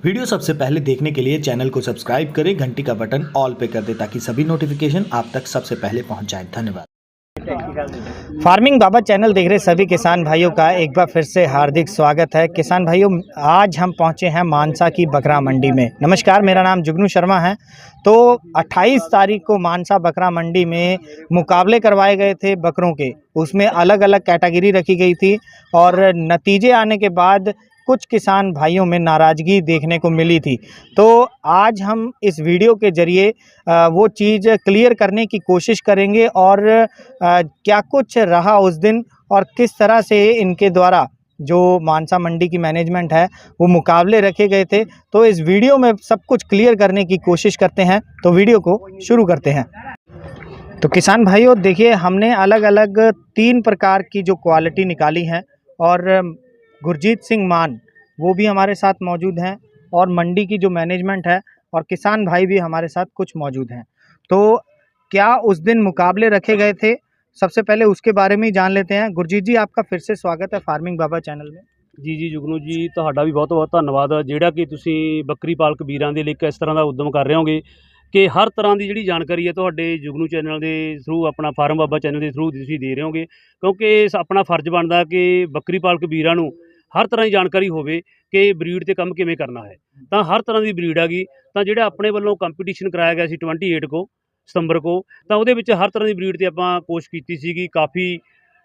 Video सबसे पहले देखने के लिए चैनल को सब्सक्राइब करें, घंटी का बटन ऑल पे कर दें ताकि सभी नोटिफिकेशन आप तक सबसे पहले पहुंच जाएं। धन्यवाद। फार्मिंग बाबा चैनल देख रहे सभी किसान भाइयों का एक बार फिर से हार्दिक स्वागत है। किसान भाइयों, आज हम पहुंचे हैं मानसा की बकरा मंडी में। नमस्कार, मेरा नाम जुगनू शर्मा है। तो 28 तारीख को मानसा बकरा मंडी में मुकाबले करवाए गए थे बकरों के, उसमें अलग अलग कैटेगरी रखी गई थी और नतीजे आने के बाद कुछ किसान भाइयों में नाराज़गी देखने को मिली थी। तो आज हम इस वीडियो के ज़रिए वो चीज़ क्लियर करने की कोशिश करेंगे और क्या कुछ रहा उस दिन और किस तरह से इनके द्वारा जो मानसा मंडी की मैनेजमेंट है वो मुकाबले रखे गए थे। तो इस वीडियो में सब कुछ क्लियर करने की कोशिश करते हैं। तो वीडियो को शुरू करते हैं। तो किसान भाइयों देखिए, हमने अलग अलग 3 प्रकार की जो क्वालिटी निकाली है और गुरजीत सिंह मान वो भी हमारे साथ मौजूद हैं और मंडी की जो मैनेजमेंट है और किसान भाई भी हमारे साथ कुछ मौजूद हैं। तो क्या उस दिन मुकाबले रखे गए थे, सबसे पहले उसके बारे में ही जान लेते हैं। गुरजीत जी, आपका फिर से स्वागत है फार्मिंग बाबा चैनल में। जी जुगनू जी, ਤੁਹਾਡਾ ਵੀ ਬਹੁਤ ਧੰਨਵਾਦ ਜਿਹੜਾ ਕਿ ਤੁਸੀਂ ਬੱਕਰੀ ਪਾਲਕ ਵੀਰਾਂ ਦੇ ਲਈ ਇਸ ਤਰ੍ਹਾਂ ਦਾ ਉਦਮ ਕਰ ਰਹੇ ਹੋਗੇ ਕਿ ਹਰ ਤਰ੍ਹਾਂ ਦੀ ਜਿਹੜੀ ਜਾਣਕਾਰੀ ਹੈ ਤੁਹਾਡੇ ਜੁਗਨੂ ਚੈਨਲ ਦੇ ਥਰੂ, ਆਪਣਾ ਫਾਰਮ ਬਾਬਾ ਚੈਨਲ ਦੇ ਥਰੂ ਤੁਸੀਂ ਦੇ ਰਹੇ ਹੋਗੇ, ਕਿਉਂਕਿ ਆਪਣਾ ਫਰਜ਼ ਬਣਦਾ ਕਿ ਬੱਕਰੀ ਪਾਲਕ ਵੀਰਾਂ ਨੂੰ ਹਰ ਤਰ੍ਹਾਂ ਦੀ ਜਾਣਕਾਰੀ ਹੋਵੇ ਕਿ ਬਰੀਡ ਤੇ ਕੰਮ ਕਿਵੇਂ ਕਰਨਾ ਹੈ। ਤਾਂ ਹਰ ਤਰ੍ਹਾਂ ਦੀ ਬਰੀਡ ਹੈਗੀ, ਤਾਂ ਜਿਹੜਾ ਆਪਣੇ ਵੱਲੋਂ ਕੰਪੀਟੀਸ਼ਨ ਕਰਾਇਆ ਗਿਆ ਸੀ 28 ਕੋ ਸਤੰਬਰ ਕੋ, ਤਾਂ ਉਹਦੇ ਵਿੱਚ ਹਰ ਤਰ੍ਹਾਂ ਦੀ ਬਰੀਡ ਤੇ ਆਪਾਂ ਕੋਸ਼ਿਸ਼ ਕੀਤੀ ਸੀਗੀ। ਕਾਫੀ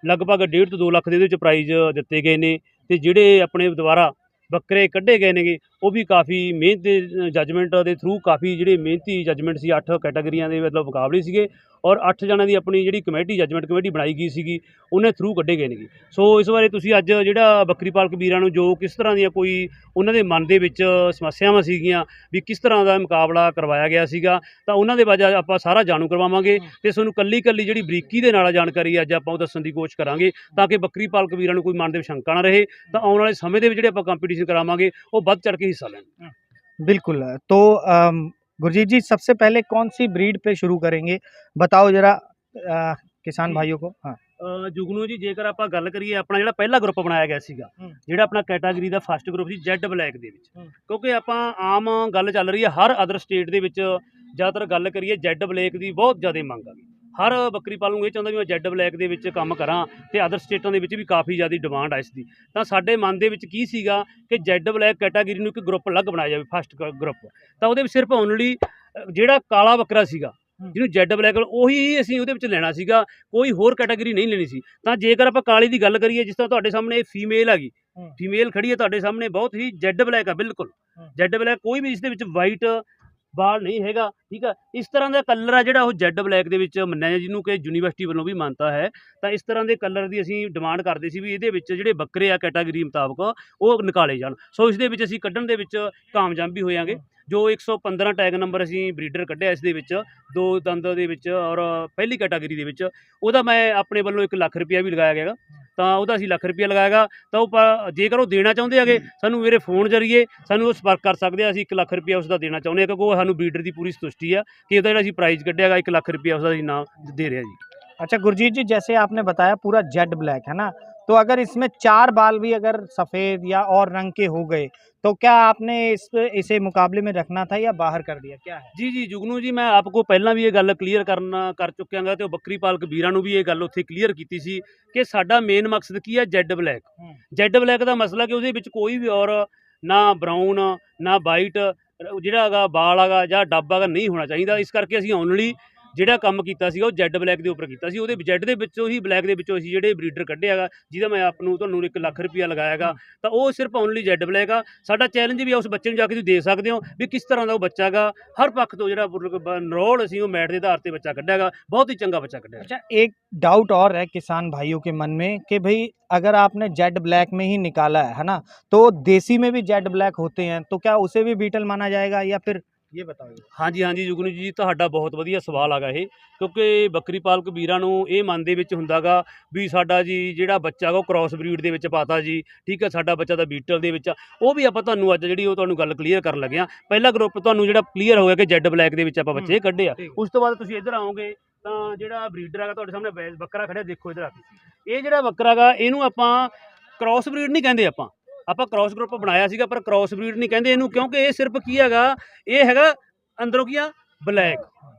ਲਗਭਗ 1.5 ਤੋਂ 2 ਲੱਖ ਦੇ ਇਹਦੇ ਵਿੱਚ ਪ੍ਰਾਈਜ਼ ਦਿੱਤੇ ਗਏ ਨੇ ਤੇ ਜਿਹੜੇ ਆਪਣੇ ਦੁਆਰਾ ਬੱਕਰੇ ਕੱਢੇ ਗਏ ਨੇਗੇ ਉਹ ਵੀ ਕਾਫੀ ਮਿਹਨਤ ਦੇ ਜੱਜਮੈਂਟ ਦੇ ਥਰੂ, ਕਾਫੀ ਜਿਹੜੇ ਮਿਹਨਤੀ ਜੱਜਮੈਂਟ ਸੀ। 8 ਕੈਟਾਗਰੀਆਂ ਦੇ ਮਤਲਬ ਮੁਕਾਬਲੇ ਸੀਗੇ ਔਰ 8 ਜਣਿਆਂ ਦੀ ਆਪਣੀ ਜਿਹੜੀ ਕਮੇਟੀ ਜੱਜਮੈਂਟ ਕਮੇਟੀ ਬਣਾਈ ਗਈ ਸੀਗੀ ਉਹਨੇ ਥਰੂ ਕੱਢੇ ਗਏ ਨੇਗੇ। ਸੋ ਇਸ ਬਾਰੇ ਤੁਸੀਂ ਅੱਜ ਜਿਹੜਾ ਬੱਕਰੀ ਪਾਲਕ ਵੀਰਾਂ ਨੂੰ ਜੋ ਕਿਸ ਤਰ੍ਹਾਂ ਦੀਆਂ ਕੋਈ ਉਹਨਾਂ ਦੇ ਮਨ ਦੇ ਵਿੱਚ ਸਮੱਸਿਆਵਾਂ ਸੀਗੀਆਂ ਵੀ ਕਿਸ ਤਰ੍ਹਾਂ ਦਾ ਮੁਕਾਬਲਾ ਕਰਵਾਇਆ ਗਿਆ ਸੀਗਾ, ਤਾਂ ਉਹਨਾਂ ਦੇ ਬਾਰੇ ਆਪਾਂ ਸਾਰਾ ਜਾਣੂ ਕਰਵਾਵਾਂਗੇ ਤੇ ਤੁਹਾਨੂੰ ਕੱਲੀ ਜਿਹੜੀ ਬਰੀਕੀ ਦੇ ਨਾਲ ਜਾਣਕਾਰੀ ਅੱਜ ਆਪਾਂ ਉਹ ਦੱਸਣ ਦੀ ਕੋਸ਼ਿਸ਼ ਕਰਾਂਗੇ ਤਾਂ ਕਿ ਬੱਕਰੀ ਪਾਲਕ ਵੀਰਾਂ ਨੂੰ ਕੋਈ ਮਨ ਦੇ ਵਿੱਚ ਸ਼ੰਕਾ ਨਾ ਰਹੇ, ਤਾਂ ਆਉਣ ਵਾਲੇ ਸਮੇਂ ਦੇ ਵਿੱਚ ਜਿਹੜੇ ਆਪਾਂ ਕੰਪੀਟੀਸ਼ਨ करावांगे वो बढ़ चढ़ के हिस्सा लें। बिल्कुल। तो गुरजीत जी, सबसे पहले कौन सी ब्रीड पे शुरू करेंगे, बताओ जरा किसान भाइयों को। हाँ जुगनू जी, जेकर आप गल करिए अपना जो पहला ग्रुप बनाया गया सीगा, ਜਿਹੜਾ अपना कैटागरी का फस्ट ग्रुप ਸੀ जैड ब्लैक ਦੇ ਵਿੱਚ, ਕਿਉਂਕਿ ਆਪਾਂ ਆਮ ਗੱਲ ਚੱਲ ਰਹੀ ਹੈ ਹਰ ਅਦਰ ਸਟੇਟ ਦੇ ਵਿੱਚ ਜ਼ਿਆਦਾਤਰ ਗੱਲ ਕਰੀਏ ਜੈਡ ਬਲੈਕ ਦੀ ਬਹੁਤ ਜ਼ਿਆਦਾ ਮੰਗ ਆ ਗਈ। ਹਰ ਬੱਕਰੀ ਪਾਲੂ ਇਹ ਚਾਹੁੰਦਾ ਵੀ ਮੈਂ ਜੈਡ ਬਲੈਕ ਦੇ ਵਿੱਚ ਕੰਮ ਕਰਾਂ ਤੇ ਅਦਰ ਸਟੇਟਾਂ ਦੇ ਵਿੱਚ ਵੀ ਕਾਫੀ ਜ਼ਿਆਦਾ ਡਿਮਾਂਡ ਆ ਇਸ ਦੀ। ਤਾਂ ਸਾਡੇ ਮਨ ਦੇ ਵਿੱਚ ਕੀ ਸੀਗਾ ਕਿ ਜੈਡ ਬਲੈਕ ਕੈਟਾਗਰੀ ਨੂੰ ਇੱਕ ਗਰੁੱਪ ਅਲੱਗ ਬਣਾਇਆ ਜਾਵੇ, ਫਸਟ ਗਰੁੱਪ। ਤਾਂ ਉਹਦੇ ਵਿੱਚ ਸਿਰਫ ਓਨਲੀ ਜਿਹੜਾ ਕਾਲਾ ਬੱਕਰਾ ਸੀਗਾ ਜਿਹਨੂੰ ਜੈਡ ਬਲੈਕ ਉਹੀ ਹੀ ਅਸੀਂ ਉਹਦੇ ਵਿੱਚ ਲੈਣਾ ਸੀਗਾ, ਕੋਈ ਹੋਰ ਕੈਟਾਗਰੀ ਨਹੀਂ ਲੈਣੀ ਸੀ। ਤਾਂ ਜੇਕਰ ਆਪਾਂ ਕਾਲੀ ਦੀ ਗੱਲ ਕਰੀਏ, ਜਿਸ ਤਰ੍ਹਾਂ ਤੁਹਾਡੇ ਸਾਹਮਣੇ ਫੀਮੇਲ ਹੈਗੀ, ਫੀਮੇਲ ਖੜੀ ਹੈ ਤੁਹਾਡੇ ਸਾਹਮਣੇ, ਬਹੁਤ ਹੀ ਜੈਡ ਬਲੈਕ ਆ, ਬਿਲਕੁਲ ਜੈਡ ਬਲੈਕ, ਕੋਈ ਵੀ ਇਸ ਦੇ ਵਿੱਚ ਵਾਈਟ ਬਾਲ ਨਹੀਂ ਹੈਗਾ। ਠੀਕ ਆ, ਇਸ ਤਰ੍ਹਾਂ ਦਾ ਕਲਰ ਆ ਜਿਹੜਾ ਉਹ ਜੈਡ ਬਲੈਕ ਦੇ ਵਿੱਚ ਮੰਨਿਆ ਜਾਂਦਾ, ਜਿਹਨੂੰ ਕਿ ਯੂਨੀਵਰਸਿਟੀ ਵੱਲੋਂ ਵੀ ਮਾਨਤਾ ਹੈ। ਤਾਂ ਇਸ ਤਰ੍ਹਾਂ ਦੇ ਕਲਰ ਦੀ ਅਸੀਂ ਡਿਮਾਂਡ ਕਰਦੇ ਸੀ ਵੀ ਇਹਦੇ ਵਿੱਚ ਜਿਹੜੇ ਬੱਕਰੇ ਆ ਕੈਟਾਗਰੀ ਮੁਤਾਬਕ ਉਹ ਨਿਕਾਲੇ ਜਾਣ। ਸੋ ਇਸ ਦੇ ਵਿੱਚ ਅਸੀਂ ਕੱਢਣ ਦੇ ਵਿੱਚ ਕਾਮਯਾਬ ਵੀ ਹੋਇਆਂਗੇ। ਜੋ 115 ਟੈਗ ਨੰਬਰ ਅਸੀਂ ਬਰੀਡਰ ਕੱਢਿਆ ਇਸ ਦੇ ਵਿੱਚ 2 ਦੰਦ ਦੇ ਵਿੱਚ ਔਰ ਪਹਿਲੀ ਕੈਟਾਗਰੀ ਦੇ ਵਿੱਚ, ਉਹਦਾ ਮੈਂ ਆਪਣੇ ਵੱਲੋਂ 1 ਲੱਖ ਰੁਪਇਆ ਵੀ ਲਗਾਇਆ ਗਿਆ। ਤਾਂ ਉਹਦਾ ਅਸੀਂ ਲੱਖ ਰੁਪਇਆ ਲਗਾਏਗਾ। ਤਾਂ ਉਹ ਜੇਕਰ ਉਹ ਦੇਣਾ ਚਾਹੁੰਦੇ ਹੈਗੇ ਸਾਨੂੰ ਮੇਰੇ ਫੋਨ ਜ਼ਰੀਏ ਸਾਨੂੰ ਉਹ ਸੰਪਰਕ ਕਰ ਸਕਦੇ ਆ। ਅਸੀਂ 1 ਲੱਖ ਰੁਪਇਆ ਉਸ ਦਾ ਦੇਣਾ ਚਾਹੁੰਦੇ ਹਾਂ, ਕਿਉਂਕਿ ਉਹ ਸਾਨੂੰ ਬਰੀਡਰ ਦੀ ਪੂਰੀ ਸੰਤੁਸ਼ਟੀ ਆ ਕਿ ਉਹਦਾ ਜਿਹੜਾ ਅਸੀਂ ਪ੍ਰਾਈਜ਼ ਕੱਢਿਆ ਹੈਗਾ 1 ਲੱਖ ਰੁਪਇਆ उसका नाम दे रहे हैं जी। अच्छा गुरजीत जी, जैसे आपने बताया पूरा जेड ब्लैक है ना, तो अगर इसमें 4 बाल भी अगर सफ़ेद या और रंग के हो गए तो क्या आपने इसे मुकाबले में रखना था या बाहर कर दिया, क्या है? जी जुगनू जी, मैं आपको पहला भी ये गल क्लीयर कर चुकिया गा तो बकरी पालक वीरां नूं भी ये गल उत्थे क्लीयर की सी कि साडा मेन मकसद की है जैड ब्लैक। जैड ब्लैक का मसला कि उसदे विच कोई भी और ना ब्राउन ना वाइट जिहड़ा हैगा बाल हैगा जां डब हैगा नहीं होना चाहिए। इस करके असीं ओनली ਜਿਹੜਾ ਕੰਮ ਕੀਤਾ ਸੀਗਾ ਉਹ ਜੈਡ ਬਲੈਕ ਦੇ ਉੱਪਰ ਕੀਤਾ ਸੀ। ਉਹਦੇ ਜੈਡ ਦੇ ਵਿੱਚੋਂ ਹੀ ਬਲੈਕ ਦੇ ਵਿੱਚੋਂ ਅਸੀਂ ਜਿਹੜੇ ਬਰੀਡਰ ਕੱਢਿਆ ਹੈਗਾ, ਜਿਹਦਾ ਮੈਂ ਤੁਹਾਨੂੰ 1 ਲੱਖ ਰੁਪਇਆ ਲਗਾਇਆ ਹੈਗਾ, ਤਾਂ ਉਹ ਸਿਰਫ ਓਨਲੀ ਜੈਡ ਬਲੈਕ ਆ। ਸਾਡਾ ਚੈਲੰਜ ਵੀ ਆ ਉਸ ਬੱਚੇ ਨੂੰ ਜਾ ਕੇ ਤੁਸੀਂ ਦੇਖ ਸਕਦੇ ਹੋ ਵੀ ਕਿਸ ਤਰ੍ਹਾਂ ਦਾ ਉਹ ਬੱਚਾ ਹੈਗਾ। ਹਰ ਪੱਖ ਤੋਂ ਜਿਹੜਾ ਨਰੋਲ ਅਸੀਂ ਉਹ ਮੈਟ ਦੇ ਆਧਾਰ ਤੇ ਬੱਚਾ ਕੱਢਿਆ ਹੈਗਾ, ਬਹੁਤ ਹੀ ਚੰਗਾ ਬੱਚਾ ਕੱਢਿਆ। अच्छा, एक डाउट और है किसान भाइयों के मन में कि भाई अगर आपने जेड ब्लैक में ही निकाला है ना, तो देसी में भी जेड ब्लैक होते हैं, तो क्या उसे भी बीटल माना जाएगा या फिर ये बताओ। हाँ जी जुगनू जी, ਤੁਹਾਡਾ ਬਹੁਤ ਵਧੀਆ ਸਵਾਲ ਹੈਗਾ ਇਹ, ਕਿਉਂਕਿ ਬੱਕਰੀ ਪਾਲਕ ਵੀਰਾਂ ਨੂੰ ਇਹ ਮਨ ਦੇ ਵਿੱਚ ਹੁੰਦਾ ਗਾ ਵੀ ਸਾਡਾ ਜੀ ਜਿਹੜਾ ਬੱਚਾ ਗਾ ਉਹ ਕ੍ਰਾਸ ਬਰੀਡ ਦੇ ਵਿੱਚ ਪਾਤਾ ਜੀ। ਠੀਕ ਹੈ, ਸਾਡਾ ਬੱਚਾ ਤਾਂ ਬੀਟਲ ਦੇ ਵਿੱਚ। ਉਹ ਵੀ ਆਪਾਂ ਤੁਹਾਨੂੰ ਅੱਜ ਜਿਹੜੀ ਉਹ ਤੁਹਾਨੂੰ ਗੱਲ ਕਲੀਅਰ ਕਰਨ ਲੱਗੇ ਹਾਂ। ਪਹਿਲਾ ਗਰੁੱਪ ਤੁਹਾਨੂੰ ਜਿਹੜਾ ਕਲੀਅਰ ਹੋ ਗਿਆ ਕਿ ਜੈਡ ਬਲੈਕ ਦੇ ਵਿੱਚ ਆਪਾਂ ਬੱਚੇ ਕੱਢੇ ਆ। ਉਸ ਤੋਂ ਬਾਅਦ ਤੁਸੀਂ ਇੱਧਰ ਆਓਗੇ ਤਾਂ ਜਿਹੜਾ ਬਰੀਡਰ ਹੈਗਾ ਤੁਹਾਡੇ ਸਾਹਮਣੇ ਬੱਕਰਾ ਖੜਿਆ, ਦੇਖੋ ਇੱਧਰ ਆ ਕੇ। ਇਹ ਜਿਹੜਾ ਬੱਕਰਾ ਗਾ ਇਹਨੂੰ ਆਪਾਂ ਕ੍ਰਾਸ ਬਰੀਡ ਨਹੀਂ ਕਹਿੰਦੇ, ਆਪਾਂ ਆਪਾਂ ਕ੍ਰਾਸ ਗਰੁੱਪ ਬਣਾਇਆ ਸੀਗਾ, ਪਰ ਕ੍ਰਾਸ ਬਰੀਡ ਨਹੀਂ ਕਹਿੰਦੇ ਇਹਨੂੰ, ਕਿਉਂਕਿ ਇਹ ਸਿਰਫ ਕੀ ਹੈਗਾ, ਇਹ ਹੈਗਾ ਅੰਦਰੋਂ ਕੀ ਆ, ਬਲੈਕ।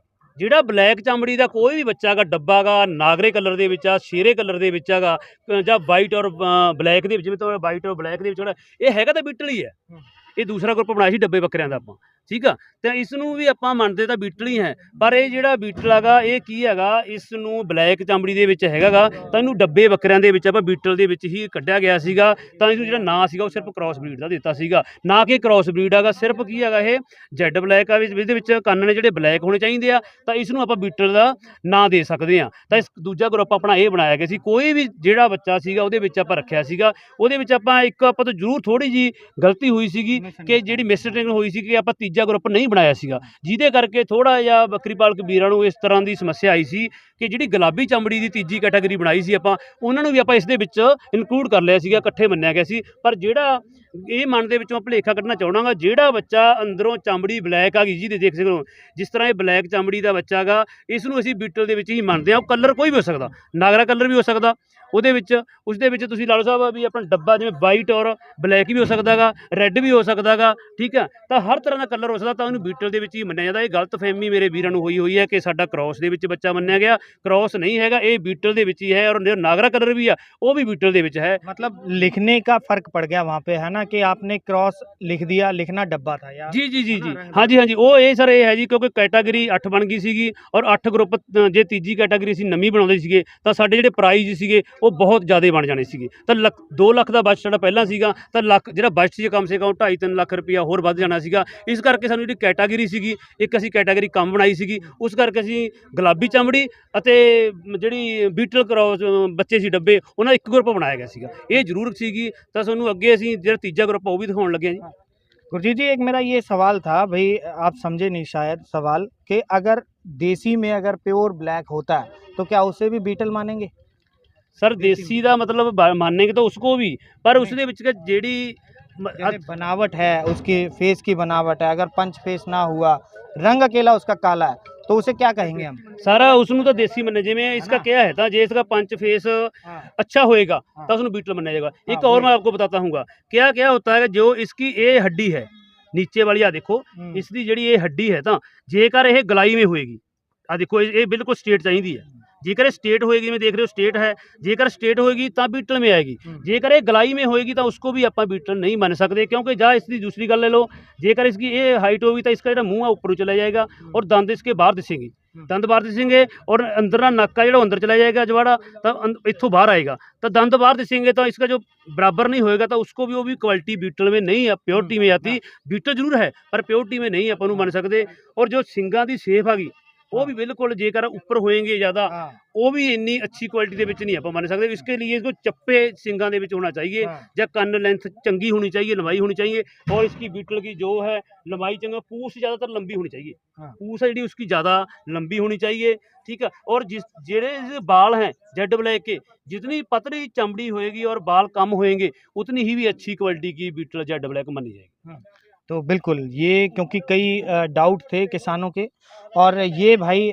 ਜਿਹੜਾ ਬਲੈਕ ਚਮੜੀ ਦਾ ਕੋਈ ਵੀ ਬੱਚਾ ਗਾ, ਡੱਬਾ ਗਾ, ਨਾਗਰੇ ਕਲਰ ਦੇ ਵਿੱਚ ਆ, ਸ਼ੇਰੇ ਕਲਰ ਦੇ ਵਿੱਚ ਹੈਗਾ, ਜਾਂ ਵਾਈਟ ਔਰ ਬਲੈਕ ਦੇ ਵਿੱਚ, ਜਿਵੇਂ ਤਾਂ ਵਾਈਟ ਔਰ ਬਲੈਕ ਦੇ ਵਿੱਚ ਜਿਹੜਾ ਇਹ ਹੈਗਾ ਤਾਂ ਬੀਟਲ ਹੀ ਹੈ। ਇਹ ਦੂਸਰਾ ਗਰੁੱਪ ਬਣਾਇਆ ਸੀ ਡੱਬੇ ਬੱਕਰਿਆਂ ਦਾ ਆਪਾਂ, ਠੀਕ ਆ। ਤੇ ਇਸ ਨੂੰ ਵੀ ਆਪਾਂ ਮੰਨਦੇ ਤਾਂ ਬੀਟਲ ਹੀ ਹੈ, ਪਰ ਇਹ ਜਿਹੜਾ ਬੀਟਲ ਹੈਗਾ ਇਹ ਕੀ ਹੈਗਾ, ਇਸ ਨੂੰ ਬਲੈਕ ਚਮੜੀ ਦੇ ਵਿੱਚ ਹੈਗਾ ਗਾ, ਤਾਂ ਇਹਨੂੰ ਡੱਬੇ ਬੱਕਰਿਆਂ ਦੇ ਵਿੱਚ ਆਪਾਂ ਬੀਟਲ ਦੇ ਵਿੱਚ ਹੀ ਕੱਢਿਆ ਗਿਆ ਸੀਗਾ। ਤਾਂ ਇਹਨੂੰ ਜਿਹੜਾ ਨਾਂ ਸੀਗਾ ਉਹ ਸਿਰਫ ਕ੍ਰਾਸ ਬਰੀਡ ਦਾ ਦਿੱਤਾ ਸੀਗਾ, ਨਾ ਕਿ ਕ੍ਰਾਸ ਬਰੀਡ ਹੈਗਾ। ਸਿਰਫ ਕੀ ਹੈਗਾ, ਇਹ ਜੈਡ ਬਲੈਕ ਆ, ਇਹਦੇ ਵਿੱਚ ਕੰਨ ਨੇ ਜਿਹੜੇ ਬਲੈਕ ਹੋਣੇ ਚਾਹੀਦੇ ਆ, ਤਾਂ ਇਸ ਨੂੰ ਆਪਾਂ ਬੀਟਲ ਦਾ ਨਾਂ ਦੇ ਸਕਦੇ ਹਾਂ। ਤਾਂ ਇਸ ਦੂਜਾ ਗਰੁੱਪ ਆਪਣਾ ਇਹ ਬਣਾਇਆ ਗਿਆ ਸੀ। ਕੋਈ ਵੀ ਜਿਹੜਾ ਬੱਚਾ ਸੀਗਾ ਉਹਦੇ ਵਿੱਚ ਆਪਾਂ ਰੱਖਿਆ ਸੀਗਾ, ਉਹਦੇ ਵਿੱਚ ਆਪਾਂ ਆਪਾਂ ਤੋਂ ਜ਼ਰੂਰ ਥੋੜ੍ਹੀ ਜਿਹੀ ਗਲਤੀ ਹੋਈ ਸੀਗੀ ਕਿ ਜਿਹੜੀ ਮਿਸਟੇਕ ਹੋਈ ਸੀ ਕਿ ਆਪਾਂ ਤੀਜਾ ਗਰੁੱਪ ਨਹੀਂ ਬਣਾਇਆ ਸੀਗਾ, ਜਿਹਦੇ ਕਰਕੇ ਥੋੜ੍ਹਾ ਜਿਹਾ ਬੱਕਰੀ ਪਾਲਕ ਵੀਰਾਂ ਨੂੰ ਇਸ ਤਰ੍ਹਾਂ ਦੀ ਸਮੱਸਿਆ ਆਈ ਸੀ ਕਿ ਜਿਹੜੀ ਗੁਲਾਬੀ ਚਮੜੀ ਦੀ ਤੀਜੀ ਕੈਟਾਗਰੀ ਬਣਾਈ ਸੀ ਆਪਾਂ, ਉਹਨਾਂ ਨੂੰ ਵੀ ਆਪਾਂ ਇਸ ਦੇ ਵਿੱਚ ਇਨਕਲੂਡ ਕਰ ਲਿਆ ਸੀਗਾ, ਇਕੱਠੇ ਮੰਨਿਆ ਗਿਆ ਸੀ। ਪਰ ਜਿਹੜਾ ਇਹ ਮਨ ਦੇ ਵਿੱਚੋਂ ਭੁਲੇਖਾ ਕੱਢਣਾ ਚਾਹੁੰਦਾ, ਜਿਹੜਾ ਬੱਚਾ ਅੰਦਰੋਂ ਚਮੜੀ ਬਲੈਕ ਆ ਗਈ, ਜਿਹਦੇ ਦੇਖ ਸਕਦੇ ਹੋ ਜਿਸ ਤਰ੍ਹਾਂ ਇਹ ਬਲੈਕ ਚਮੜੀ ਦਾ ਬੱਚਾ ਗਾ, ਇਸ ਨੂੰ ਅਸੀਂ ਬੀਟਲ ਦੇ ਵਿੱਚ ਹੀ ਮੰਨਦੇ ਹਾਂ। ਉਹ ਕਲਰ ਕੋਈ ਵੀ ਹੋ ਸਕਦਾ, ਨਾਗਰਾ ਕਲਰ ਵੀ ਹੋ ਸਕਦਾ ਉਹਦੇ ਵਿੱਚ, ਉਸ ਦੇ ਵਿੱਚ ਤੁਸੀਂ ਲਾ ਲਓ ਸਾਹਿਬ ਵੀ ਆਪਣਾ ਡੱਬਾ ਜਿਵੇਂ ਵਾਈਟ ਔਰ ਬਲੈਕ ਵੀ ਹੋ ਸਕਦਾ ਗਾ, ਰੈੱਡ ਵੀ ਹੋ ਸਕਦਾ ਗਾ, ਠੀਕ ਆ। ਤਾਂ ਹਰ ਤਰ੍ਹਾਂ ਦਾ ਕਲਰ ਹੋ ਸਕਦਾ, ਤਾਂ ਉਹਨੂੰ ਬੀਟਲ ਦੇ ਵਿੱਚ ਹੀ ਮੰਨਿਆ ਜਾਂਦਾ। ਇਹ ਗਲਤਫਹਿਮੀ ਮੇਰੇ ਵੀਰਾਂ ਨੂੰ ਹੋਈ ਹੈ ਕਿ ਸਾਡਾ ਕ੍ਰਾਸ ਦੇ ਵਿੱਚ ਬੱਚਾ ਮੰਨਿਆ ਗਿਆ, ਕ੍ਰਾਸ नहीं हैगा, ये बीटल ਦੇ ਵਿੱਚ ਹੀ है। और जो नागरा कलर भी है वो भी बीटल ਦੇ ਵਿੱਚ है। मतलब लिखने का फर्क पड़ गया वहाँ पे, है ना, कि आपने क्रॉस लिख दिया, लिखना डब्बा था यार। जी जी जी जी हाँ जी हाँ जी, ਉਹ ਇਹ ਸਰ ਇਹ ਹੈ ਜੀ, ਕਿਉਂਕਿ ਕੈਟਾਗਰੀ 8 ਬਣ ਗਈ ਸੀਗੀ, ਔਰ 8 ਗਰੁੱਪ ਜੇ ਤੀਜੀ ਕੈਟਾਗਰੀ ਅਸੀਂ ਨਵੀਂ ਬਣਾਉਂਦੇ ਸੀਗੇ ਤਾਂ ਸਾਡੇ ਜਿਹੜੇ ਪ੍ਰਾਈਜ਼ ਸੀਗੇ ਉਹ ਬਹੁਤ ਜ਼ਿਆਦਾ ਬਣ ਜਾਣੇ ਸੀਗੇ। ਤਾਂ 2 ਲੱਖ ਦਾ ਬਜਟ ਸਾਡਾ ਪਹਿਲਾਂ ਸੀਗਾ, ਤਾਂ ਲੱਖ ਜਿਹੜਾ ਬਜਟ ਸੀ ਕਮ ਸੇ ਕਮ 2.5-3 ਲੱਖ ਰੁਪਇਆ ਹੋਰ ਵੱਧ ਜਾਣਾ ਸੀਗਾ। ਇਸ ਕਰਕੇ ਸਾਨੂੰ ਜਿਹੜੀ ਕੈਟਾਗਰੀ ਸੀਗੀ, ਇੱਕ ਅਸੀਂ ਕੈਟਾਗਰੀ ਕਮ ਬਣਾਈ ਸੀਗੀ, ਉਸ ਕਰਕੇ ਅਸੀਂ ਗੁਲਾਬੀ ਚਮੜੀ ਅਤੇ ਜਿਹੜੀ ਬੀਟਲ ਕ੍ਰਾਸ ਬੱਚੇ ਸੀ ਡੱਬੇ, ਉਹਨਾਂ ਇੱਕ ਗਰੁੱਪ ਬਣਾਇਆ ਗਿਆ ਸੀਗਾ। ਇਹ ਜ਼ਰੂਰ ਸੀਗੀ। ਤਾਂ ਤੁਹਾਨੂੰ ਅੱਗੇ ਅਸੀਂ ਜਿਹੜਾ ਤੀਜਾ ਗਰੁੱਪ ਉਹ ਵੀ ਦਿਖਾਉਣ ਲੱਗੇ ਹਾਂ ਜੀ। गुरजीत जी, एक मेरा ये सवाल था भाई, आप समझे नहीं शायद सवाल, कि अगर देसी में अगर प्योर ब्लैक होता है तो क्या उसे भी बीटल मानेंगे? सर देसी का मतलब मानेंगे तो उसको भी, पर उसके विच जेड़ी जैसे बनावट है, उसकी फेस की बनावट है, अगर पंच फेस ना हुआ, रंग अकेला उसका काला है, तो उसे क्या कहेंगे हम? सारा उसनों तो देसी मन्ने, जिवें इसका क्या है, तो जे इसका पंच फेस अच्छा होएगा तो उसनों बीटल मन्ना जाएगा। एक और मैं आपको बताता हूँ क्या क्या होता है, जो इसकी ये हड्डी है नीचे वाली, आ देखो इसकी जिहड़ी ये हड्डी है, तो जेकर ये गलाई में होएगी, आ देखो ये बिल्कुल स्ट्रेट चाहिए है। जेकर स्टेट होएगी, मैं देख रहे हो स्टेट है, जेकर स्टेट होएगी तो बीटल में आएगी। जेकर ये गलाई में होएगी तो उसको भी आप बीटल नहीं मान सकते, क्योंकि जा इसकी दूसरी गल ले लो, जेकर इसकी ये हाइट होगी तो इसका जो मुँह है ऊपर चला जाएगा और दंद इसके बाहर दिसेंगे, दंद बाहर दिसेंगे, और अंदर नक्का जो अंदर चला जाएगा जवाड़ा, तो इत्थों बाहर आएगा, तो दंद बाहर दिसेंगे, तो इसका जो बराबर नहीं होएगा, तो उसको भी वो भी क्वालिटी बीटल में नहीं है, प्योरिटी में आती। बीटल जरूर है पर प्योरिटी में नहीं अपन मान सकते। और जो सिंगा की शेप आ गई वो भी बिल्कुल जेकर ऊपर होएंगे ज़्यादा, वो भी इन्नी अच्छी क्वालिटी के विच नहीं आप मान सकते। इसके लिए इसको चप्पे सिंगा दे विच होना चाहिए, या कन लेंथ चंगी होनी चाहिए, लंबाई होनी चाहिए, और इसकी बीटल की जो है लंबाई चंगा, पूछ ज़्यादातर लंबी होनी चाहिए, पूछ है जी उसकी ज़्यादा लंबी होनी चाहिए, ठीक है। और जिस जेड़े बाल हैं जेड ब्लैक के, जितनी पतली चमड़ी होएगी और बाल कम होएंगे, उतनी ही भी अच्छी क्वालिटी की बीटल जेड ब्लैक मानी जाएगी। तो बिल्कुल ये, क्योंकि कई डाउट थे किसानों के, और ये भाई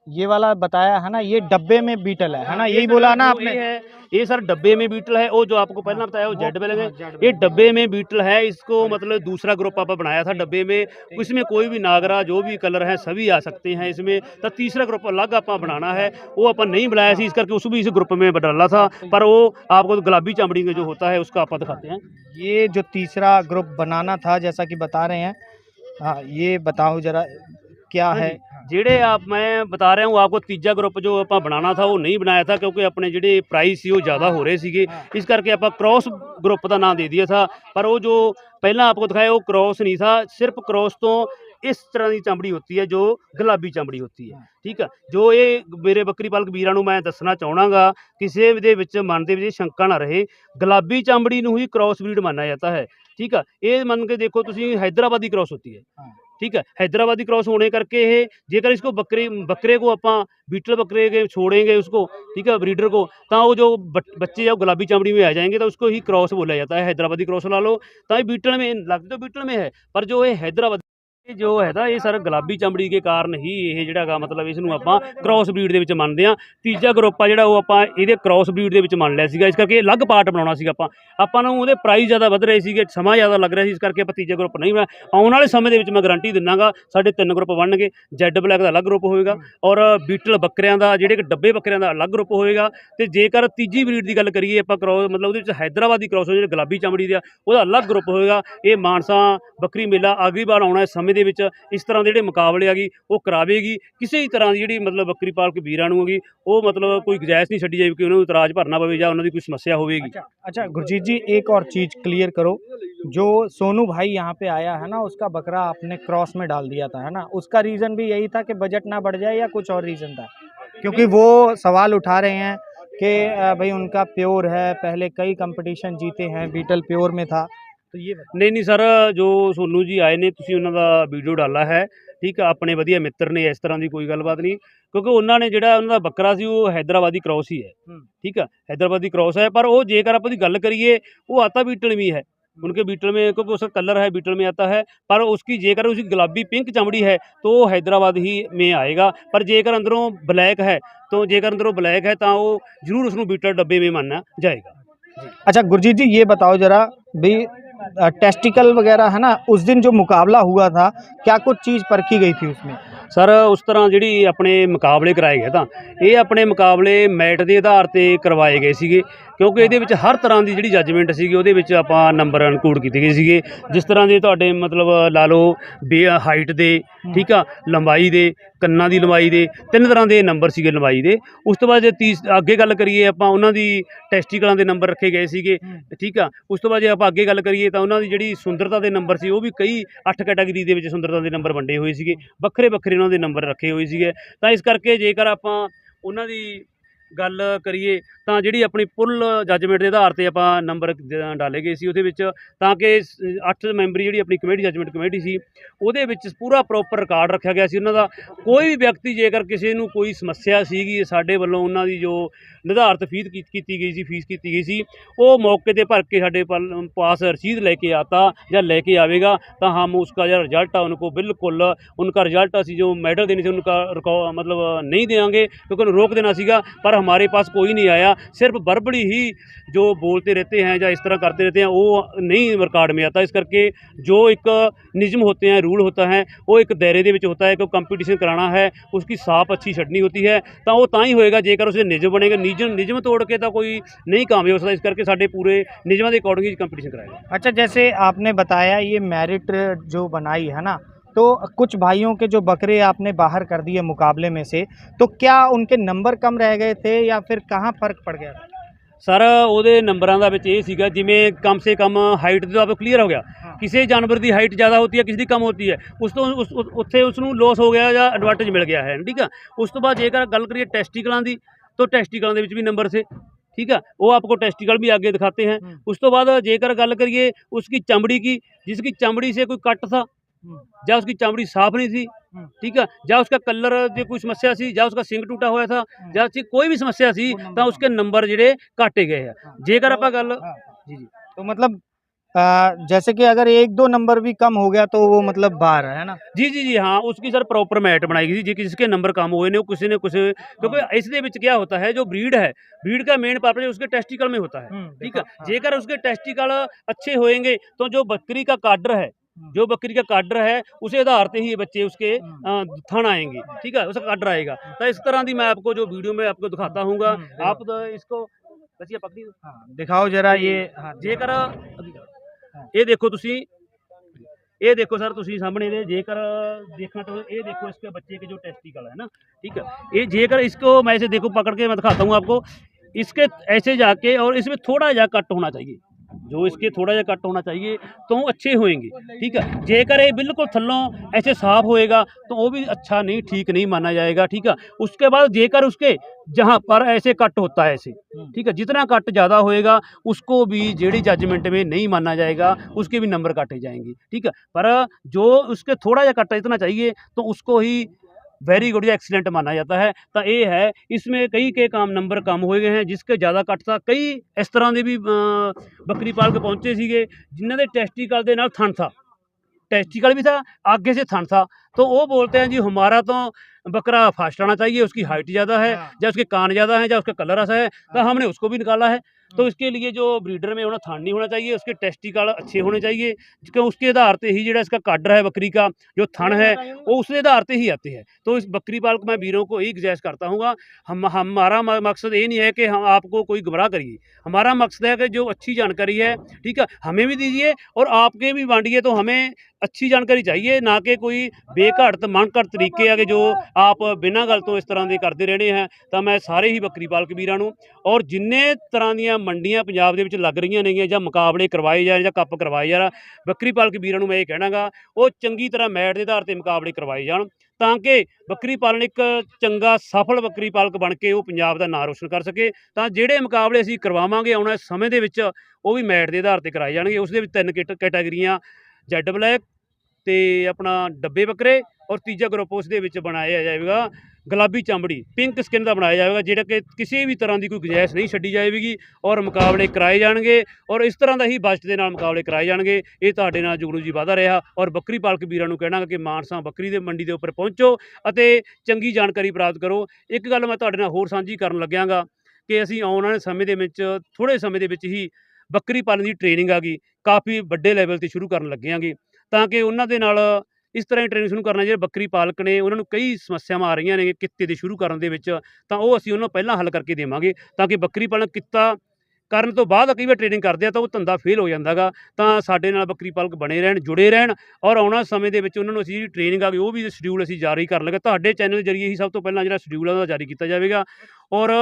ये वाला बताया है ना, ये डब्बे में बीटल है ना, यही बोला ना आपने? ये सर डब्बे में बीटल है, वो जो आपको पहला बताया वो जेड ब्लैक है, ये डब्बे में बीटल है। इसको मतलब दूसरा ग्रुप आप बनाया था डब्बे में, इसमें कोई भी नागरा जो भी कलर है सभी आ सकते हैं इसमें। तो तीसरा ग्रुप अलग आप बनाना है, वो अपन नहीं बनाया सी, इस करके उसको भी इस ग्रुप में डाला था, पर वो आपको गुलाबी चमड़ी में जो होता है उसका आप दिखाते हैं। ये जो तीसरा ग्रुप बनाना था, जैसा कि बता रहे हैं, हाँ ये बताओ जरा क्या है? ਜਿਹੜੇ मैं बता रहा हूँ आपको, तीजा ग्रुप जो आप बनाना था वो नहीं बनाया था, क्योंकि अपने ਜਿਹੜੇ प्राइस सी वो ज़्यादा हो रहे थे, इस करके आप क्रॉस ग्रुप का नाम दे दिया था। पर वो जो पहला आपको दिखाया वो क्रॉस नहीं था, सिर्फ क्रॉस तो इस तरह की चमड़ी होती है जो गुलाबी चमड़ी होती है, ठीक है। जो ये मेरे बकरी पालक वीरां नूं मैं दसना चाहना, किसी दे विच मन दे विच शंका ना रहे, गुलाबी चमड़ी नूं ही क्रॉस ब्रीड माना जाता है, ठीक है। ये मन के देखो तुसीं हैदराबादी क्रॉस होती है, ठीक है। हैदराबादी क्रॉस होने करके ये जेकर इसको बकरे को आप बीटल बकरे के छोड़ेंगे उसको, ठीक है, ब्रीडर को, तो वो जो बच्चे या गुलाबी चमड़ी में आ जाएंगे तो उसको ही क्रॉस बोला जाता है, हैदराबादी क्रॉस ला लो। तो ये बीटल में लगते तो बीटल में है, पर जो ये हैदराबादी ਇਹ ਜੋ ਹੈ ਤਾਂ ਇਹ ਸਰ ਗੁਲਾਬੀ ਚਮੜੀ ਦੇ ਕਾਰਨ ਹੀ ਇਹ ਜਿਹੜਾ ਗਾ ਮਤਲਬ ਇਸ ਨੂੰ ਆਪਾਂ ਕ੍ਰਾਸ ਬਰੀਡ ਦੇ ਵਿੱਚ ਮੰਨਦੇ ਆ। ਤੀਜਾ ਗਰੁੱਪ ਆ ਜਿਹੜਾ ਉਹ ਆਪਾਂ ਇਹਦੇ ਕ੍ਰਾਸ ਬਰੀਡ ਦੇ ਵਿੱਚ ਮੰਨ ਲਿਆ ਸੀਗਾ, ਇਸ ਕਰਕੇ ਅਲੱਗ ਪਾਰਟ ਬਣਾਉਣਾ ਸੀਗਾ ਆਪਾਂ ਨੂੰ ਉਹਦੇ ਪ੍ਰਾਈਸ ਜ਼ਿਆਦਾ ਵੱਧ ਰਹੇ ਸੀਗੇ, ਸਮਾਂ ਜ਼ਿਆਦਾ ਲੱਗ ਰਿਹਾ ਸੀ, ਇਸ ਕਰਕੇ ਆਪਾਂ ਤੀਜਾ ਗਰੁੱਪ ਨਹੀਂ ਬਣਾਇਆ। ਆਉਣ ਵਾਲੇ ਸਮੇਂ ਦੇ ਵਿੱਚ ਮੈਂ ਗਾਰੰਟੀ ਦਿੰਦਾਗਾ ਸਾਡੇ 3 ਗਰੁੱਪ ਬਣਨਗੇ। ਜੈਡ ਬਲੈਕ ਦਾ ਅਲੱਗ ਗਰੁੱਪ ਹੋਵੇਗਾ ਔਰ ਬੀਟਲ ਬੱਕਰਿਆਂ ਦਾ ਜਿਹੜੇ ਕਿ ਡੱਬੇ ਬੱਕਰਿਆਂ ਦਾ ਅਲੱਗ ਗਰੁੱਪ ਹੋਵੇਗਾ। ਤੇ ਜੇਕਰ ਤੀਜੀ ਬਰੀਡ ਦੀ ਗੱਲ ਕਰੀਏ ਆਪਾਂ ਕ੍ਰਾਸ ਮਤਲਬ ਉਹਦੇ ਵਿੱਚ ਹੈਦਰਾਬਾਦੀ ਕ੍ਰਾਸ ਜਿਹੜੇ ਗੁਲਾਬੀ ਚਮੜੀ ਦਾ ਉਹਦਾ ਅਲੱਗ ਗਰੁੱਪ ਹੋਵੇਗਾ। ਇਹ ਮਾਨਸਾ ਬੱਕਰੀ ਮੇਲਾ ਅਗਲੀ ਵਾਰ ਆਉਣਾ ਸਮੇਂ ਦੇ ਵਿੱਚ ਇਸ ਤਰ੍ਹਾਂ ਦੇ ਜਿਹੜੇ ਮੁਕਾਬਲੇ ਹੈਗੀ ਉਹ ਕਰਾਵੇਗੀ। ਕਿਸੇ ਵੀ ਤਰ੍ਹਾਂ ਦੀ ਜਿਹੜੀ ਮਤਲਬ ਬੱਕਰੀ ਪਾਲਕ ਵੀਰਾਂ ਨੂੰ ਹੈਗੀ ਉਹ ਮਤਲਬ ਕੋਈ ਗੁੰਜਾਇਸ਼ ਨਹੀਂ ਛੱਡੀ ਜਾਏਗੀ ਕਿ ਉਹਨਾਂ ਨੂੰ ਇਤਰਾਜ਼ ਭਰਨਾ ਪਵੇ ਜਾਂ ਉਹਨਾਂ ਦੀ ਕੋਈ ਸਮੱਸਿਆ ਹੋਵੇਗੀ। अच्छा गुरजीत जी, एक और चीज़ क्लियर करो, जो सोनू भाई यहाँ पे आया है ना, उसका बकरा आपने क्रॉस में डाल दिया था, है ना? उसका रीज़न भी यही था कि बजट ना बढ़ जाए या कुछ और रीज़न था? क्योंकि वो सवाल उठा रहे हैं कि भाई उनका प्योर है, पहले कई कंपटीशन जीते हैं, बीटल प्योर में था, तो ये नहीं सर, जो सोनू जी आए ने तुसीं उन्हां दा वीडियो डाला है, ठीक है, अपने वधिया मित्र ने, इस तरह की कोई गलबात नहीं, क्योंकि उन्होंने जिहड़ा उन्हां दा बकरा सी वो हैदराबादी क्रॉस ही है, ठीक है, हैदराबादी क्रॉस है। पर वो जेकर आप गल करिए वो आता बीटल में है, उनके बीटल में क्योंकि उसका कलर है बीटल में आता है, पर उसकी जेकर उसकी गुलाबी पिंक चमड़ी है तो वो हैदराबाद ही में आएगा। पर जेकर अंदरों ब्लैक है तो जेकर अंदरों ब्लैक है तो वो जरूर उसनों बीटल डब्बे में माना जाएगा। अच्छा गुरजीत जी, ये बताओ ज़रा भाई टेस्टिकल वगैरह है ना, उस दिन जो मुकाबला हुआ था क्या कुछ चीज़ परखी गई थी उसमें? सर उस तरह जी अपने मुकाबले कराए गए तो ये अपने मुकाबले मैट के आधार पर करवाए गए थे, क्योंकि ये हर तरह की जी जजमेंट सी आप नंबर इनकलूड किए गए थे। जिस तरह के तो मतलब ला लो हाइट दे, ठीक है, लंबाई दे, कन्ना की लंबाई दे, 3 तरह के नंबर से लंबाई दे। उस तो बाद अगे गल करिए आप उन्होंने टेस्टिकलों के नंबर रखे गए थे, ठीक है। उस तो बाद जो आप अगे गल करिए तो उन्होंने जी सुंदरता के नंबर से वो भी कई 8 कैटागरी के सुंदरता के नंबर वंडे हुए थे, वक्रे वक्रे उन्होंने नंबर रखे हुए थे। तो इस करके जेकर आप उन्हों की गल करिए तो जी अपनी फुल जजमेंट के आधार पर आप नंबर डाले गए सी उहदे ताकि 8 मैंबरी जी अपनी कमेटी जजमेंट कमेटी सी उहदे विच पूरा प्रॉपर रिकॉर्ड रखा गया सी। उन्हों दा कोई भी व्यक्ति जेकर किसी नूं कोई समस्या सीगी साडे वल्लों उन्हां दी जो निर्धारित फीस की गई सी वो मौके पर भर के साडे पास रसीद लेके आता या लेके आवेगा तो हम उसका जो रिजल्ट है उनको बिल्कुल उनका रिजल्ट असी जो मेडल देने से उनका मतलब नहीं देंगे, क्योंकि उन्हें रोक देना सीगा। पर हमारे पास कोई नहीं आया, सिर्फ बर्बड़ी ही जो बोलते रहते हैं या इस तरह करते रहते हैं वो नहीं रिकॉर्ड में आता। इस करके जो एक नियम होते हैं, रूल होता है, वो एक दायरे दे विच होता है कि कंपीटिशन कराना है, उसकी साफ अच्छी छड्डनी होती है तो वो तां ही होएगा जेकर उसके नियम बनेगा। नियम तोड़ के तो कोई नहीं कामयाब हो सकता। इस करके साडे पूरे नियमों के अकॉर्डिंग ही कंपीटिशन कराएगा। अच्छा, जैसे आपने बताया ये मेरिट जो बनाई है ना, तो कुछ भाइयों के जो बकरे आपने बाहर कर दिए मुकाबले में से, तो क्या उनके नंबर कम रह गए थे या फिर कहाँ फ़र्क पड़ गया? सर ਉਹਦੇ ਨੰਬਰਾਂ ਦਾ ਵਿੱਚ ਇਹ ਸੀਗਾ ਜਿਵੇਂ कम से कम हाइट तो आपको क्लीयर हो गया, किसी जानवर की हाइट ज़्यादा होती है, किसी की कम होती है, उस तो उत्थे उसनूं लॉस हो गया या एडवांटेज मिल गया है, ठीक है। उस तो बाद जेकर गल करिए टेस्टिकलों की तो टेस्टिकलों के भी नंबर से, ठीक है, वो आपको टेस्टिकल भी आगे दिखाते हैं। उस तो बाद जेकर गल करिए उसकी चमड़ी की, जिसकी चमड़ी से कोई कट था या उसकी चमड़ी साफ नहीं थी, ठीक है, या उसका कलर जो कोई समस्या सी, या उसका सिंग टूटा हुआ था, या उसकी कोई भी समस्या सी तो उसके नंबर जिहड़े काटे गए हैं। जेकर आप गल जी जी तो मतलब जैसे कि अगर 1-2 नंबर भी कम हो गया तो वो मतलब बाहर है ना? जी जी जी हाँ, उसकी सर प्रॉपर मैट बनाई गई थी जिसके नंबर कम हुए ने किसी ने कुछ, क्योंकि इसके विच क्या होता है जो ब्रीड है, ब्रीड का मेन पर्पज उसके टेस्टिकल में होता है, ठीक है। जेकर उसके टेस्टिकल अच्छे होएंगे तो जो बकरी का काडर है, जो बकरी का काडर है उसे आधार पे ही बच्चे उसके थन आएंगे, ठीक है, उसका काडर आएगा। तो इस तरह की मैं आपको जो वीडियो में आपको दिखाता हूँ, आप इसको बचिए पकड़ी दिखाओ जरा ये। जेकर ये देखो तुसी, ये देखो सर तुसी सामने दे, जेकर देखना तो ये देखो इसके बच्चे के जो टेस्टिकल है ना, ठीक है, ये जेकर इसको मैं ऐसे देखो पकड़ के मैं दिखाता हूँ आपको, इसके ऐसे जाके और इसमें थोड़ा जा कट होना चाहिए, जो इसके थोड़ा जा कट होना चाहिए तो वो अच्छे होएंगे, ठीक है। जेकर ये बिल्कुल थल्लों ऐसे साफ होएगा तो वो भी अच्छा नहीं, ठीक नहीं माना जाएगा, ठीक है। उसके बाद जेकर उसके जहाँ पर ऐसे कट होता है ऐसे, ठीक है, जितना कट ज़्यादा होएगा उसको भी जेडी जजमेंट में नहीं माना जाएगा, उसके भी नंबर काटे जाएंगे, ठीक है। पर जो उसके थोड़ा जा कट इतना चाहिए तो उसको ही वेरी गुड या एक्सीलेंट माना जाता है। तो ये है, इसमें कई के काम नंबर कम हो गए हैं, जिसके ज़्यादा कट था, कई इस तरह के भी बकरी पाल के पहुँचे सीगे जिन्हों के टेस्टिकल के नाल थन था, टेस्टिकल भी था, आगे से थन था। तो वो बोलते हैं जी हमारा तो बकरा फास्ट आना चाहिए, उसकी हाइट ज़्यादा है, या उसके कान ज़्यादा हैं, या उसका कलर ऐसा है, तो हमने उसको भी निकाला है। तो इसके लिए जो ब्रीडर में होना थन नहीं होना चाहिए, उसके टेस्टिकल अच्छे होने चाहिए, क्यों उसके आधार पे ही जो इसका काडर है बकरी का, जो थन है, वो उसके आधार पे ही आते हैं। तो इस बकरी पालक मैं वीरों को यही गुजारिश करता हूँ, हमारा मकसद ये नहीं है कि हम आपको कोई गुमराह करिए, हमारा मकसद है कि जो अच्छी जानकारी है, ठीक है, हमें भी दीजिए और आपके भी बांटिए। तो हमें अच्छी जानकारी चाहिए, ना कि कोई बेघड़त मनघड़त तरीके है कि जो आप बिना गल तो इस तरह ਦੇ ਕਰਦੇ ਰਹਿਣੇ ਹੈ। ਤਾਂ ਮੈਂ ਸਾਰੇ ਹੀ ਬੱਕਰੀ ਪਾਲਕ ਵੀਰਾਂ ਨੂੰ ਔਰ ਜਿੰਨੇ ਤਰ੍ਹਾਂ ਦੀਆਂ ਮੰਡੀਆਂ ਪੰਜਾਬ ਦੇ ਵਿੱਚ ਲੱਗ ਰਹੀਆਂ ਨੇਗੀਆਂ ਜਾਂ ਮੁਕਾਬਲੇ ਕਰਵਾਏ ਜਾ ਰਹੇ ਜਾਂ ਕੱਪ ਕਰਵਾਏ ਜਾ ਰਹੇ, ਬੱਕਰੀ ਪਾਲਕ ਵੀਰਾਂ ਨੂੰ ਮੈਂ ਇਹ ਕਹਿਣਾਗਾ ਉਹ ਚੰਗੀ ਤਰ੍ਹਾਂ ਮੈਟ ਦੇ ਆਧਾਰ ਤੇ ਮੁਕਾਬਲੇ ਕਰਵਾਏ ਜਾਣ, ਤਾਂ ਕਿ ਬੱਕਰੀ ਪਾਲਣ ਇੱਕ ਚੰਗਾ ਸਫਲ ਬੱਕਰੀ ਪਾਲਕ ਬਣ ਕੇ ਉਹ ਪੰਜਾਬ ਦਾ ਨਾਂ ਰੋਸ਼ਨ ਕਰ ਸਕੇ। ਤਾਂ ਜਿਹੜੇ ਮੁਕਾਬਲੇ ਅਸੀਂ ਕਰਵਾਵਾਂਗੇ ਆਉਣ ਵਾਲੇ ਸਮੇਂ ਦੇ ਵਿੱਚ ਉਹ ਵੀ ਮੈਟ ਦੇ ਆਧਾਰ ਤੇ ਕਰਾਏ ਜਾਣਗੇ। ਉਸ ਦੇ ਵਿੱਚ 3 ਕੈਟਾਗਰੀਆਂ ਜੈਡ ਬਲੈਕ ਤੇ ਆਪਣਾ ਡੱਬੇ ਬੱਕਰੇ ਔਰ ਤੀਜਾ ਗਰੁੱਪ ਉਸ ਦੇ ਵਿੱਚ ਬਣਾਇਆ ਜਾਵੇਗਾ ਗੁਲਾਬੀ ਚਮੜੀ ਪਿੰਕ ਸਕਿਨ ਦਾ ਬਣਾਇਆ ਜਾਵੇਗਾ, ਜਿਹੜਾ ਕਿ ਕਿਸੇ ਵੀ ਤਰ੍ਹਾਂ ਦੀ ਕੋਈ ਗੁੰਜਾਇਸ਼ ਨਹੀਂ ਛੱਡੀ ਜਾਵੇਗੀ ਔਰ ਮੁਕਾਬਲੇ ਕਰਾਏ ਜਾਣਗੇ ਔਰ ਇਸ ਤਰ੍ਹਾਂ ਦਾ ਹੀ ਬਜਟ ਦੇ ਨਾਲ ਮੁਕਾਬਲੇ ਕਰਾਏ ਜਾਣਗੇ। ਇਹ ਤੁਹਾਡੇ ਨਾਲ ਜੁਗਨੂ ਜੀ ਵਾਅਦਾ ਰਿਹਾ ਔਰ ਬੱਕਰੀ ਪਾਲਕ ਵੀਰਾਂ ਨੂੰ ਕਹਿਣਾ ਕਿ ਮਾਨਸਾ ਬੱਕਰੀ ਦੇ ਮੰਡੀ ਦੇ ਉੱਪਰ ਪਹੁੰਚੋ ਅਤੇ ਚੰਗੀ ਜਾਣਕਾਰੀ ਪ੍ਰਾਪਤ ਕਰੋ। ਇੱਕ ਗੱਲ ਮੈਂ ਤੁਹਾਡੇ ਨਾਲ ਹੋਰ ਸਾਂਝੀ ਕਰਨ ਲੱਗਿਆਂਗਾ ਕਿ ਅਸੀਂ ਆਉਣ ਵਾਲੇ ਸਮੇਂ ਦੇ ਵਿੱਚ ਥੋੜ੍ਹੇ ਸਮੇਂ ਦੇ ਵਿੱਚ ਹੀ ਬੱਕਰੀ ਪਾਲਣ ਦੀ ਟ੍ਰੇਨਿੰਗ ਆ ਗਈ, ਕਾਫੀ ਵੱਡੇ ਲੈਵਲ 'ਤੇ ਸ਼ੁਰੂ ਕਰਨ ਲੱਗੇ ਆਂਗੇ, ਤਾਂ ਕਿ ਉਹਨਾਂ ਦੇ ਨਾਲ ਇਸ ਤਰ੍ਹਾਂ ਹੀ ਟ੍ਰੇਨਿੰਗ ਸ਼ੁਰੂ ਕਰਨਾ। ਜਿਹੜੇ ਬੱਕਰੀ ਪਾਲਕ ਨੇ ਉਹਨਾਂ ਨੂੰ ਕਈ ਸਮੱਸਿਆਵਾਂ ਆ ਰਹੀਆਂ ਨੇ ਕਿੱਤੇ ਦੇ ਸ਼ੁਰੂ ਕਰਨ ਦੇ ਵਿੱਚ, ਤਾਂ ਉਹ ਅਸੀਂ ਉਹਨਾਂ ਨੂੰ ਪਹਿਲਾਂ ਹੱਲ ਕਰਕੇ ਦੇਵਾਂਗੇ, ਤਾਂ ਕਿ ਬੱਕਰੀ ਪਾਲਣ ਕਿੱਤਾ ਕਰਨ ਤੋਂ ਬਾਅਦ ਕਈ ਵਾਰ ਟ੍ਰੇਨਿੰਗ ਕਰਦੇ ਆ ਤਾਂ ਉਹ ਧੰਦਾ ਫੇਲ ਹੋ ਜਾਂਦਾ ਗਾ। ਤਾਂ ਸਾਡੇ ਨਾਲ ਬੱਕਰੀ ਪਾਲਕ ਬਣੇ ਰਹਿਣ, ਜੁੜੇ ਰਹਿਣ ਔਰ ਆਉਣਾ ਸਮੇਂ ਦੇ ਵਿੱਚ ਉਹਨਾਂ ਨੂੰ ਅਸੀਂ ਜਿਹੜੀ ਟ੍ਰੇਨਿੰਗ ਆ ਗਈ ਉਹ ਵੀ ਸ਼ਡਿਊਲ ਅਸੀਂ ਜਾਰੀ ਕਰਨ ਲੱਗੇ। ਤੁਹਾਡੇ ਚੈਨਲ ਦੇ ਜ਼ਰੀਏ ਹੀ ਸਭ ਤੋਂ ਪਹਿਲਾਂ ਜਿਹੜਾ ਸ਼ਡਿਊਲ ਆ ਉਹਦਾ ਜਾਰੀ ਕੀਤਾ ਜਾਵੇਗਾ ਔਰ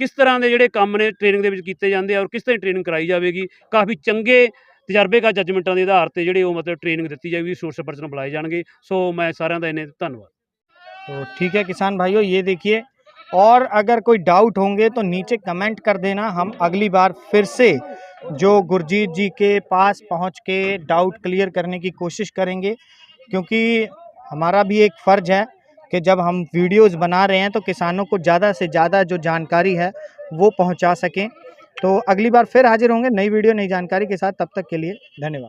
ਕਿਸ ਤਰ੍ਹਾਂ ਦੇ ਜਿਹੜੇ ਕੰਮ ਨੇ ਟ੍ਰੇਨਿੰਗ ਦੇ ਵਿੱਚ ਕੀਤੇ ਜਾਂਦੇ ਆ ਔਰ ਕਿਸ ਤਰ੍ਹਾਂ ਟ੍ਰੇਨਿੰਗ ਕਰਾਈ ਜਾਵੇਗੀ। ਕਾਫੀ ਚੰਗੇ ਤਜਰਬੇਕਾਰ ਜੱਜਮੈਂਟਾਂ ਦੇ ਆਧਾਰ ਤੇ ਜਿਹੜੇ ਉਹ ਮਤਲਬ ट्रेनिंग ਦਿੱਤੀ ਜਾਏਗੀ, रिसोर्स पर्सन बुलाए जाएंगे। सो मैं साਰਿਆਂ ਦਾ ਇਹਨੇ ਧੰਨਵਾਦ। तो ठीक है किसान भाइयों, ये देखिए, और अगर कोई डाउट होंगे तो नीचे कमेंट कर देना। हम अगली बार फिर से जो गुरजीत जी के पास पहुंच के डाउट क्लियर करने की कोशिश करेंगे, क्योंकि हमारा भी एक फ़र्ज़ है कि जब हम वीडियोस बना रहे हैं तो किसानों को ज़्यादा से ज़्यादा जो जानकारी है वो पहुंचा सकें। तो अगली बार फिर हाजिर होंगे नई वीडियो नई जानकारी के साथ। तब तक के लिए धन्यवाद।